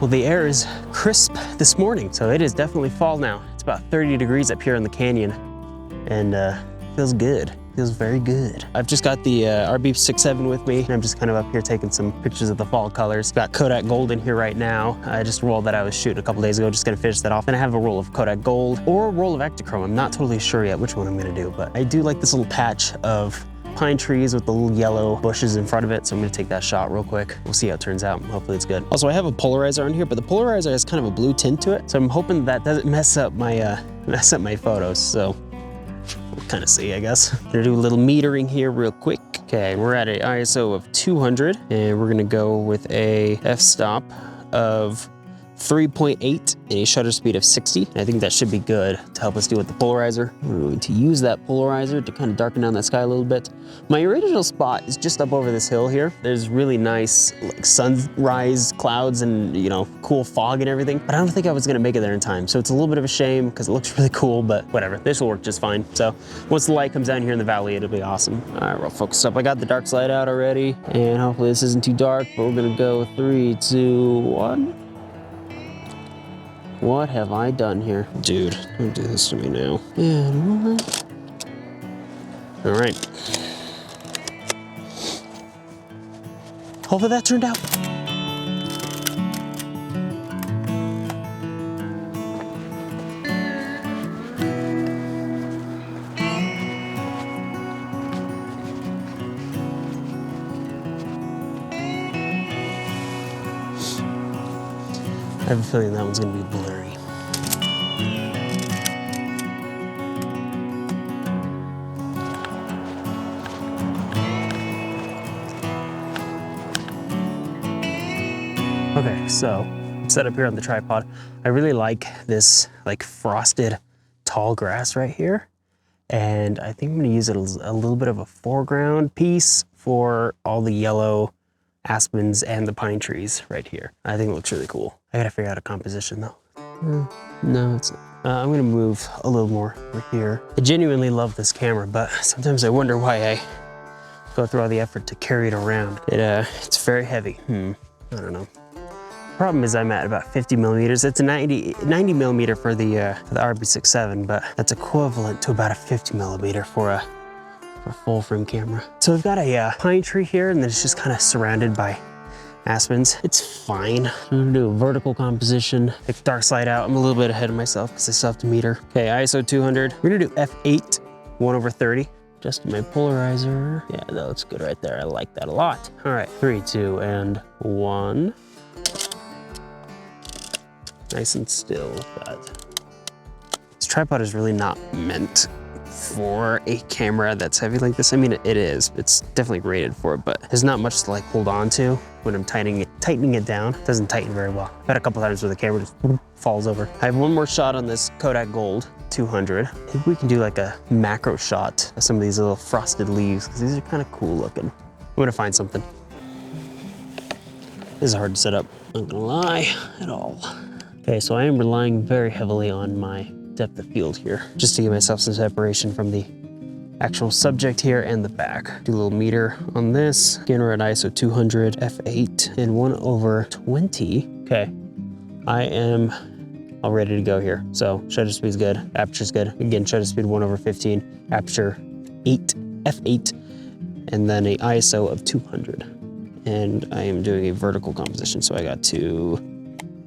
Well, the air is crisp this morning, so it is definitely fall now. It's about 30 degrees up here in the canyon, and feels good. Feels very good. I've just got the RB67 with me, and I'm just kind of up here taking some pictures of the fall colors. Got Kodak Gold in here right now. I just rolled that I was shooting a couple days ago, just gonna finish that off. Then I have a roll of Kodak Gold or a roll of Ektachrome. I'm not totally sure yet which one I'm gonna do, but I do like this little patch of pine trees with the little yellow bushes in front of it, so I'm gonna take that shot real quick. We'll see how it turns out. Hopefully it's good. Also, I have a polarizer on here, but the polarizer has kind of a blue tint to it, so I'm hoping that doesn't mess up my photos. So we'll kind of see, I guess. Gonna do a little metering here real quick. Okay, we're at an ISO of 200, and we're gonna go with a f-stop of 3.8 and a shutter speed of 60. I think that should be good to help us deal with the polarizer. We're going to use that polarizer to kind of darken down that sky a little bit. My original spot is just up over this hill here. There's really nice like sunrise clouds and, you know, cool fog and everything, but I don't think I was gonna make it there in time. So it's a little bit of a shame because it looks really cool, but whatever, this will work just fine. So once the light comes down here in the valley, it'll be awesome. All right, we'll focus up. I got the dark slide out already, and hopefully this isn't too dark, but we're gonna go 3, 2, 1. What have I done here? Dude, don't do this to me now. And 1. All right. Hopefully that turned out. I have a feeling that one's gonna be blurry. Okay, so I'm set up here on the tripod. I really like this like frosted tall grass right here. And I think I'm gonna use it as a little bit of a foreground piece for all the yellow aspens and the pine trees right here. I think it looks really cool. I gotta figure out a composition though. No, it's not. I'm gonna move a little more over here. I genuinely love this camera, but sometimes I wonder why I go through all the effort to carry it around. It's very heavy. I don't know. Problem is I'm at about 50 millimeters. It's a 90 millimeter for the RB67, but that's equivalent to about a 50 millimeter for a full frame camera. So we've got a pine tree here, and then it's just kind of surrounded by aspens. It's fine. I'm gonna do a vertical composition, pick dark slide out. I'm a little bit ahead of myself because I still have to meter. Okay, ISO 200. We're gonna do f8, 1/30. Just my polarizer. Yeah, that looks good right there. I like that a lot. All right, 3, 2, and 1. Nice and still, but this tripod is really not meant for a camera that's heavy like this. I mean, it is. It's definitely rated for it, but there's not much to like hold on to when I'm tightening it down. It doesn't tighten very well. I've had a couple times where the camera just falls over. I have one more shot on this Kodak Gold 200. Maybe we can do like a macro shot of some of these little frosted leaves because these are kind of cool looking. I'm gonna find something. This is hard to set up, not gonna lie at all. Okay, so I am relying very heavily on my depth of field here, just to give myself some separation from the actual subject here and the back. Do a little meter on this. Again, we're at ISO 200, f8, and 1/20. Okay, I am all ready to go here. So shutter speed's good, aperture's good. Again, shutter speed 1/15, aperture 8, f8, and then a ISO of 200. And I am doing a vertical composition, so I got to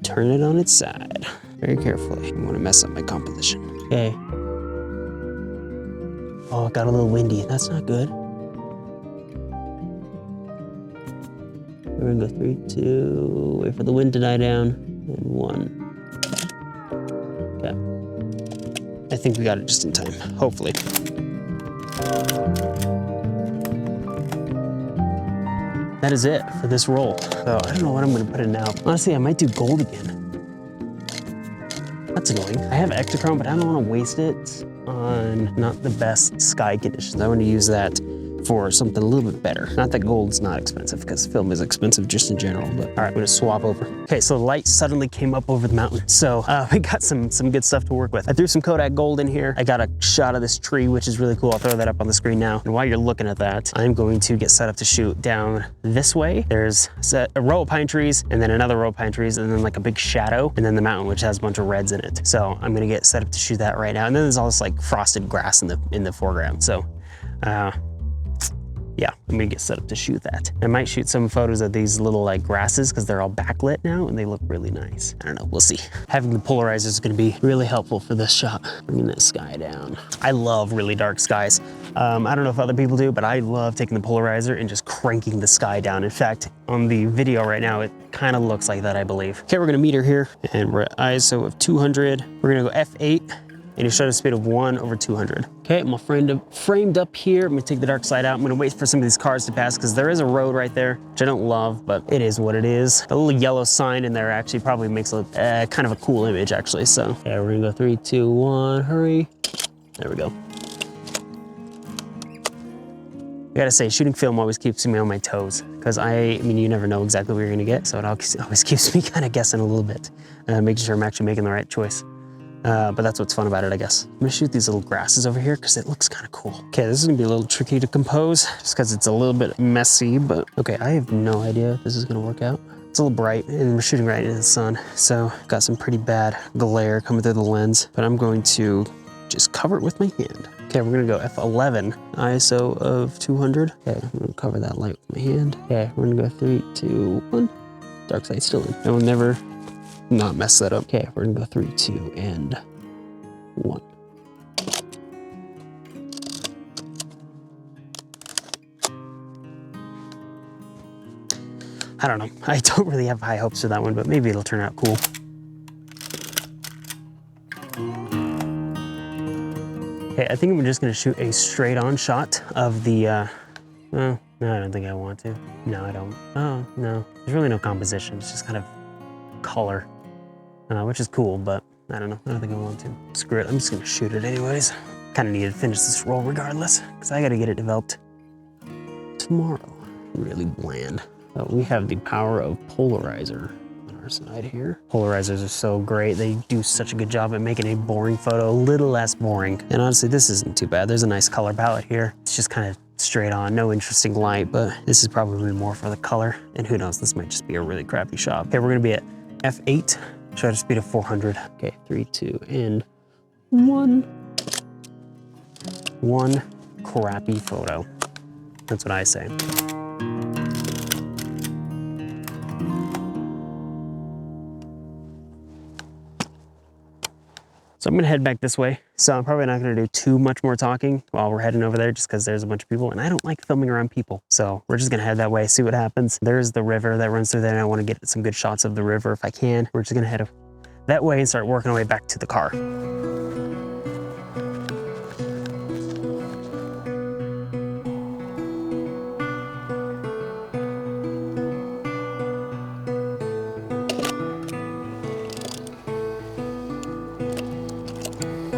turn it on its side very carefully. I want to mess up my composition. Okay. Oh, it got a little windy. That's not good. We're gonna go 3, 2, wait for the wind to die down, and 1. Okay. I think we got it just in time, hopefully. That is it for this roll. So I don't know what I'm gonna put in now. Honestly, I might do gold again. That's annoying. I have Ektachrome, but I don't wanna waste it on not the best sky conditions. I wanna use that for something a little bit better. Not that gold's not expensive, because film is expensive just in general, but all right, I'm gonna swap over. Okay, so the light suddenly came up over the mountain. So we got some good stuff to work with. I threw some Kodak Gold in here. I got a shot of this tree, which is really cool. I'll throw that up on the screen now. And while you're looking at that, I'm going to get set up to shoot down this way. There's a row of pine trees, and then another row of pine trees, and then like a big shadow, and then the mountain, which has a bunch of reds in it. So I'm gonna get set up to shoot that right now. And then there's all this like frosted grass in the foreground. So yeah, I'm gonna get set up to shoot that. I might shoot some photos of these little like grasses because they're all backlit now and they look really nice. I don't know, we'll see. Having the polarizer is gonna be really helpful for this shot. Bringing that sky down. I love really dark skies. I don't know if other people do, but I love taking the polarizer and just cranking the sky down. In fact, on the video right now, it kind of looks like that, I believe. Okay, we're gonna meter here and we're at ISO of 200. We're gonna go f8. And a shutter speed of 1/200. Okay, I'm all framed up here. I'm gonna take the dark side out. I'm gonna wait for some of these cars to pass because there is a road right there, which I don't love, but it is what it is. The little yellow sign in there actually probably makes a kind of a cool image actually. So yeah, we're gonna go 3, 2, 1, hurry. There we go. I gotta say, shooting film always keeps me on my toes because I mean, you never know exactly what you're gonna get. So it always keeps me kind of guessing a little bit, making sure I'm actually making the right choice. But that's what's fun about it, I guess. I'm gonna shoot these little grasses over here because it looks kind of cool. Okay, this is gonna be a little tricky to compose just because it's a little bit messy, but okay, I have no idea if this is gonna work out. It's a little bright and we're shooting right into the sun, so got some pretty bad glare coming through the lens, but I'm going to just cover it with my hand. Okay, we're gonna go f11, ISO of 200. Okay, I'm gonna cover that light with my hand. Okay, we're gonna go 3, 2, 1. Dark side still in. I will never not mess that up. Okay, we're gonna go 3, 2, and 1. I don't know. I don't really have high hopes for that one, but maybe it'll turn out cool. Okay, I think I'm just gonna shoot a straight on shot of the, no, I don't think I want to. No, I don't. Oh, no. There's really no composition. It's just kind of color. Which is cool, but I don't know. I don't think I want to. Screw it. I'm just gonna shoot it anyways. Kind of need to finish this roll regardless, because I got to get it developed tomorrow. Really bland. But we have the power of polarizer on our side here. Polarizers are so great. They do such a good job at making a boring photo a little less boring. And honestly, this isn't too bad. There's a nice color palette here. It's just kind of straight on, no interesting light, but this is probably more for the color. And who knows, this might just be a really crappy shot. Okay, we're gonna be at f8. Shutter speed of 400. Okay, 3, 2, and 1. One crappy photo. That's what I say. So I'm gonna head back this way. So I'm probably not gonna do too much more talking while we're heading over there just because there's a bunch of people and I don't like filming around people. So we're just gonna head that way, see what happens. There's the river that runs through there and I wanna get some good shots of the river if I can. We're just gonna head that way and start working our way back to the car.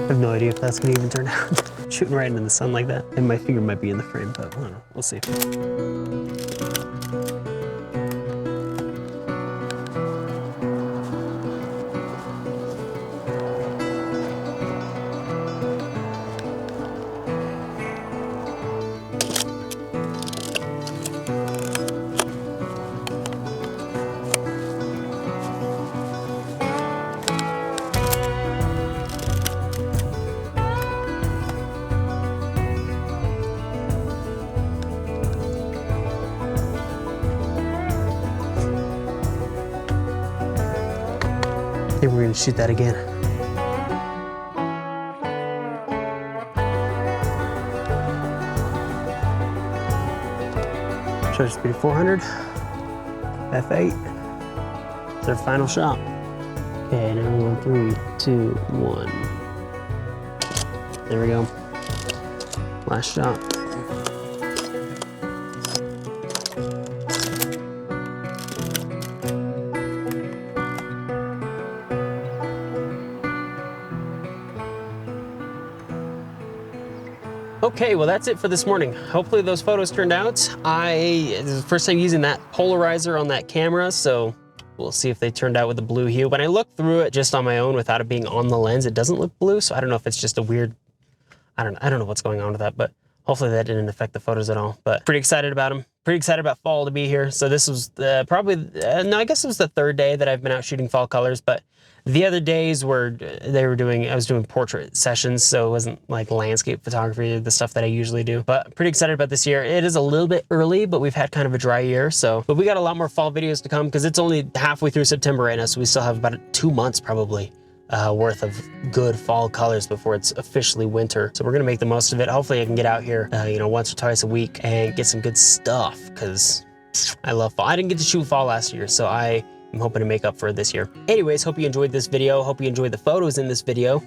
I have no idea if that's gonna even turn out. Shooting right into the sun like that. And my finger might be in the frame, but I don't know, we'll see. I think we're gonna shoot that again. Shutter speed 400, f8. It's our final shot. Okay, now we're on 3, 2, 1. There we go. Last shot. Okay, well that's it for this morning. Hopefully those photos turned out. This is the first time using that polarizer on that camera, so we'll see if they turned out with the blue hue. When I looked through it just on my own without it being on the lens, it doesn't look blue, so I don't know if it's just a weird, I don't know what's going on with that, but hopefully that didn't affect the photos at all. But pretty excited about them. Pretty excited about fall to be here. So this was probably, no, I guess it was the third day that I've been out shooting fall colors, but the other days were, I was doing portrait sessions, so it wasn't like landscape photography, the stuff that I usually do. But pretty excited about this year. It is a little bit early, but we've had kind of a dry year. So, but we got a lot more fall videos to come because it's only halfway through September right now. So we still have about 2 months probably worth of good fall colors before it's officially winter. So we're gonna make the most of it. Hopefully I can get out here, you know, once or twice a week and get some good stuff because I love fall. I didn't get to shoot fall last year, so I'm hoping to make up for it this year. Anyways, hope you enjoyed this video. Hope you enjoyed the photos in this video.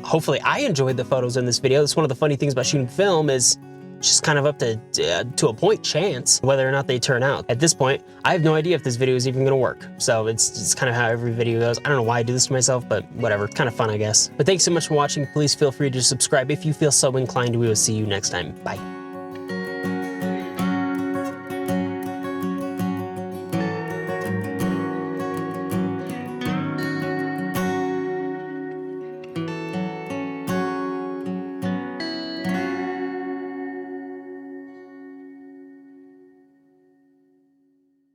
Hopefully I enjoyed the photos in this video. That's one of the funny things about shooting film is it's just kind of up to a point chance whether or not they turn out. At this point, I have no idea if this video is even gonna work. So it's kind of how every video goes. I don't know why I do this to myself, but whatever, it's kind of fun, I guess. But thanks so much for watching. Please feel free to subscribe if you feel so inclined. We will see you next time. Bye.